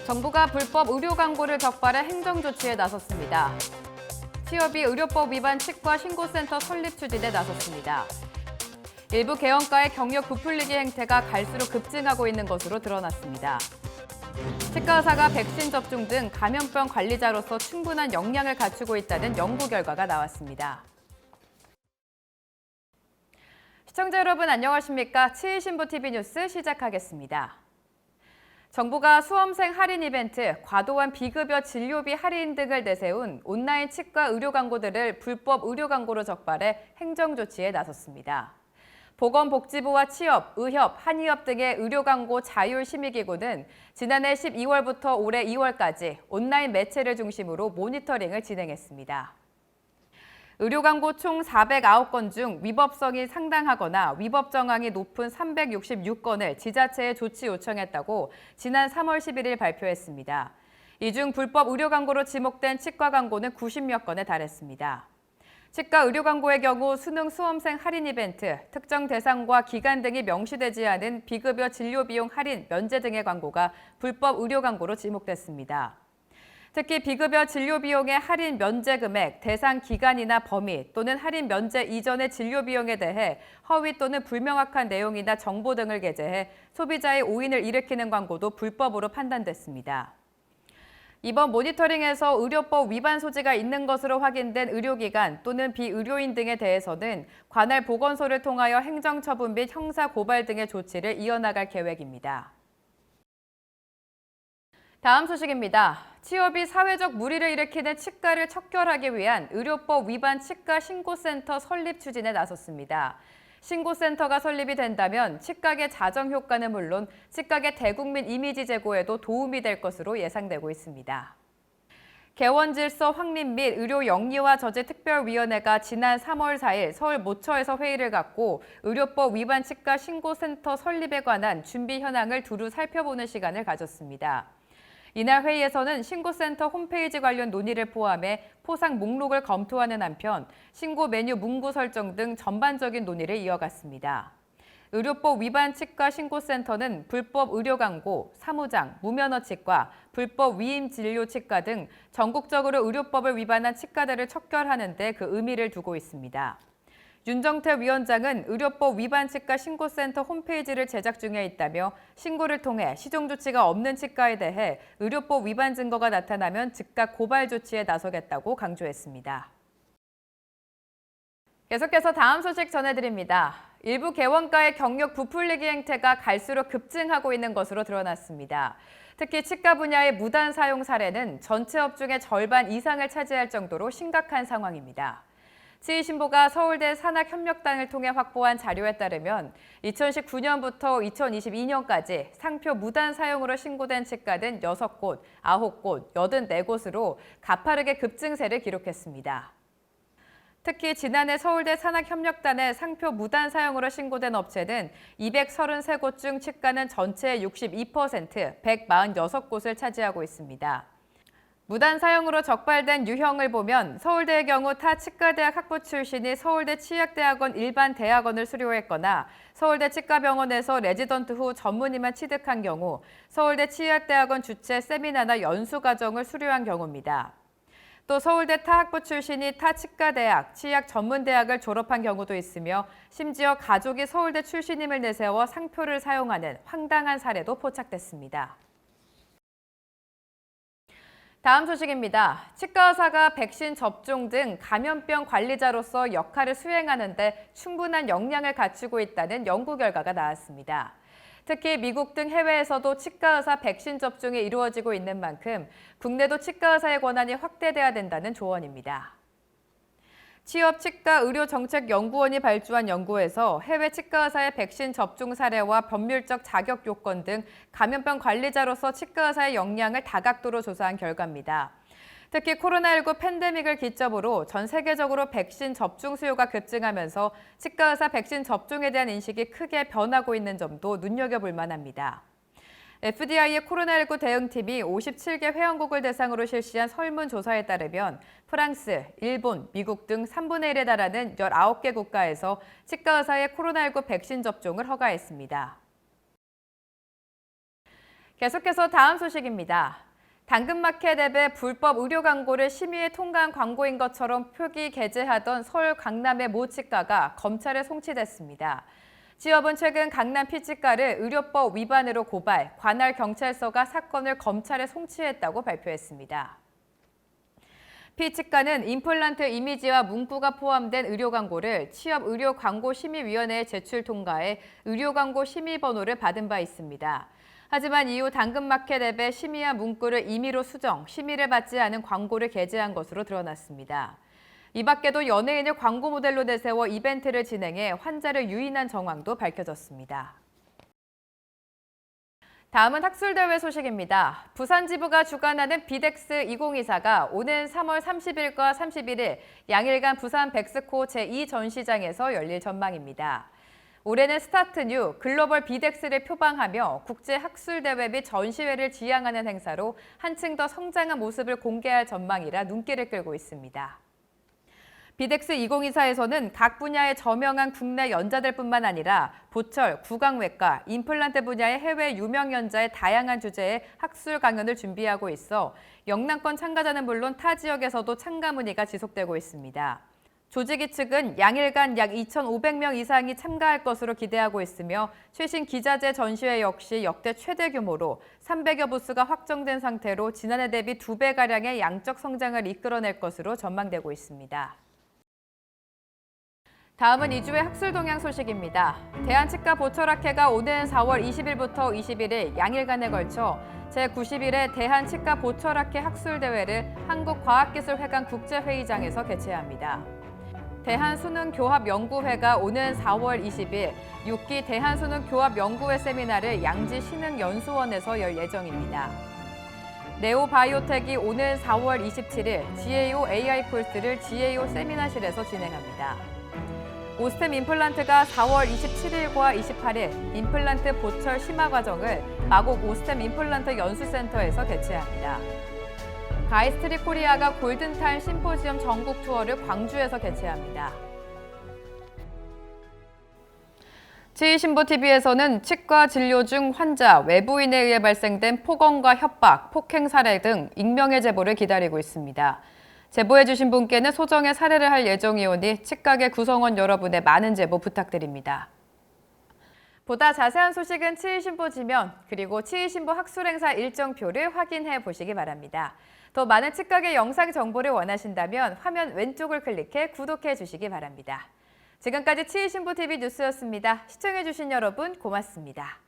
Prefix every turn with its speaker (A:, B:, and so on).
A: 정부가 불법 의료 광고를 적발해 행정 조치에 나섰습니다. 취업이 의료법 위반 치과 신고센터 설립 추진에 나섰습니다. 일부 개원가의 경력 부풀리기 행태가 갈수록 급증하고 있는 것으로 드러났습니다. 치과 의사가 백신 접종 등 감염병 관리자로서 충분한 역량을 갖추고 있다는 연구 결과가 나왔습니다. 시청자 여러분 안녕하십니까? 7신보 TV뉴스 시작하겠습니다. 정부가 수험생 할인 이벤트, 과도한 비급여 진료비 할인 등을 내세운 온라인 치과 의료 광고들을 불법 의료 광고로 적발해 행정 조치에 나섰습니다. 보건복지부와 취업, 의협, 한의협 등의 의료 광고 자율심의기구는 지난해 12월부터 올해 2월까지 온라인 매체를 중심으로 모니터링을 진행했습니다. 의료 광고 총 409건 중 위법성이 상당하거나 위법 정황이 높은 366건을 지자체에 조치 요청했다고 지난 3월 11일 발표했습니다. 이 중 불법 의료 광고로 지목된 치과 광고는 90여 건에 달했습니다. 치과 의료 광고의 경우 수능 수험생 할인 이벤트, 특정 대상과 기간 등이 명시되지 않은 비급여 진료 비용 할인, 면제 등의 광고가 불법 의료 광고로 지목됐습니다. 특히 비급여 진료 비용의 할인 면제 금액, 대상 기간이나 범위 또는 할인 면제 이전의 진료 비용에 대해 허위 또는 불명확한 내용이나 정보 등을 게재해 소비자의 오인을 일으키는 광고도 불법으로 판단됐습니다. 이번 모니터링에서 의료법 위반 소지가 있는 것으로 확인된 의료기관 또는 비의료인 등에 대해서는 관할 보건소를 통하여 행정처분 및 형사고발 등의 조치를 이어나갈 계획입니다. 다음 소식입니다. 취업이 사회적 물의를 일으키는 치과를 척결하기 위한 의료법 위반 치과 신고센터 설립 추진에 나섰습니다. 신고센터가 설립이 된다면 치과계 자정 효과는 물론 치과계 대국민 이미지 제고에도 도움이 될 것으로 예상되고 있습니다. 개원질서 확립 및 의료 영리화 저지 특별위원회가 지난 3월 4일 서울 모처에서 회의를 갖고 의료법 위반 치과 신고센터 설립에 관한 준비 현황을 두루 살펴보는 시간을 가졌습니다. 이날 회의에서는 신고센터 홈페이지 관련 논의를 포함해 포상 목록을 검토하는 한편 신고 메뉴 문구 설정 등 전반적인 논의를 이어갔습니다. 의료법 위반 치과 신고센터는 불법 의료 광고, 사무장, 무면허 치과, 불법 위임 진료 치과 등 전국적으로 의료법을 위반한 치과들을 척결하는 데 그 의미를 두고 있습니다. 윤정태 위원장은 의료법 위반 치과 신고센터 홈페이지를 제작 중에 있다며 신고를 통해 시정 조치가 없는 치과에 대해 의료법 위반 증거가 나타나면 즉각 고발 조치에 나서겠다고 강조했습니다. 계속해서 다음 소식 전해드립니다. 일부 개원가의 경력 부풀리기 행태가 갈수록 급증하고 있는 것으로 드러났습니다. 특히 치과 분야의 무단 사용 사례는 전체 업종의 절반 이상을 차지할 정도로 심각한 상황입니다. 7신보가 서울대 산학협력단을 통해 확보한 자료에 따르면 2019년부터 2022년까지 상표 무단 사용으로 신고된 치과는 6곳, 9곳, 84곳으로 가파르게 급증세를 기록했습니다. 특히 지난해 서울대 산학협력단의 상표 무단 사용으로 신고된 업체는 233곳 중 치과는 전체의 62%, 146곳을 차지하고 있습니다. 무단 사용으로 적발된 유형을 보면 서울대의 경우 타 치과대학 학부 출신이 서울대 치약대학원 일반 대학원을 수료했거나 서울대 치과병원에서 레지던트 후 전문의만 취득한 경우 서울대 치약대학원 주최 세미나나 연수과정을 수료한 경우입니다. 또 서울대 타학부 출신이 타 치과대학, 치약 전문대학을 졸업한 경우도 있으며 심지어 가족이 서울대 출신임을 내세워 상표를 사용하는 황당한 사례도 포착됐습니다. 다음 소식입니다. 치과 의사가 백신 접종 등 감염병 관리자로서 역할을 수행하는 데 충분한 역량을 갖추고 있다는 연구 결과가 나왔습니다. 특히 미국 등 해외에서도 치과 의사 백신 접종이 이루어지고 있는 만큼 국내도 치과 의사의 권한이 확대돼야 된다는 조언입니다. 취업치과의료정책연구원이 발주한 연구에서 해외 치과 의사의 백신 접종 사례와 법률적 자격 요건 등 감염병 관리자로서 치과 의사의 역량을 다각도로 조사한 결과입니다. 특히 코로나19 팬데믹을 기점으로 전 세계적으로 백신 접종 수요가 급증하면서 치과 의사 백신 접종에 대한 인식이 크게 변하고 있는 점도 눈여겨볼 만합니다. FDI의 코로나19 대응팀이 57개 회원국을 대상으로 실시한 설문조사에 따르면 프랑스, 일본, 미국 등 3분의 1에 달하는 19개 국가에서 치과 의사의 코로나19 백신 접종을 허가했습니다. 계속해서 다음 소식입니다. 당근마켓 앱의 불법 의료 광고를 심의에 통과한 광고인 것처럼 표기 게재하던 서울 강남의 모 치과가 검찰에 송치됐습니다. 지업은 최근 강남 피치과를 의료법 위반으로 고발, 관할 경찰서가 사건을 검찰에 송치했다고 발표했습니다. 피치과는 임플란트 이미지와 문구가 포함된 의료 광고를 취업의료광고심의위원회에 제출 통과해 의료광고 심의번호를 받은 바 있습니다. 하지만 이후 당근마켓 앱에 심의한 문구를 임의로 수정, 심의를 받지 않은 광고를 게재한 것으로 드러났습니다. 이 밖에도 연예인을 광고 모델로 내세워 이벤트를 진행해 환자를 유인한 정황도 밝혀졌습니다. 다음은 학술대회 소식입니다. 부산지부가 주관하는 비덱스 2024가 오는 3월 30일과 31일 양일간 부산 백스코 제2전시장에서 열릴 전망입니다. 올해는 스타트뉴 글로벌 비덱스를 표방하며 국제학술대회 및 전시회를 지향하는 행사로 한층 더 성장한 모습을 공개할 전망이라 눈길을 끌고 있습니다. 비덱스 2024에서는 각 분야의 저명한 국내 연자들뿐만 아니라 보철, 구강외과, 임플란트 분야의 해외 유명 연자의 다양한 주제의 학술 강연을 준비하고 있어 영남권 참가자는 물론 타 지역에서도 참가 문의가 지속되고 있습니다. 조직위 측은 양일간 약 2,500명 이상이 참가할 것으로 기대하고 있으며 최신 기자재 전시회 역시 역대 최대 규모로 300여 부스가 확정된 상태로 지난해 대비 2배가량의 양적 성장을 이끌어낼 것으로 전망되고 있습니다. 다음은 2주의 학술 동향 소식입니다. 대한치과보철학회가 오는 4월 20일부터 21일 양일간에 걸쳐 제91회 대한치과보철학회 학술대회를 한국과학기술회관 국제회의장에서 개최합니다. 대한수능교합연구회가 오는 4월 20일 6기 대한수능교합연구회 세미나를 양지 신흥연수원에서 열 예정입니다. 네오바이오텍이 오는 4월 27일 GAO AI 콜스를 GAO 세미나실에서 진행합니다. 오스템 임플란트가 4월 27일과 28일 임플란트 보철 심화 과정을 마곡 오스템 임플란트 연수센터에서 개최합니다. 가이스트리 코리아가 골든타임 심포지엄 전국 투어를 광주에서 개최합니다. 치의신보TV에서는 치과 진료 중 환자, 외부인에 의해 발생된 폭언과 협박, 폭행 사례 등 익명의 제보를 기다리고 있습니다. 제보해주신 분께는 소정의 사례를 할 예정이오니 치과계 구성원 여러분의 많은 제보 부탁드립니다. 보다 자세한 소식은 치의신보 지면 그리고 치의신보 학술행사 일정표를 확인해 보시기 바랍니다. 더 많은 치과계 영상 정보를 원하신다면 화면 왼쪽을 클릭해 구독해 주시기 바랍니다. 지금까지 치의신보TV 뉴스였습니다. 시청해 주신 여러분 고맙습니다.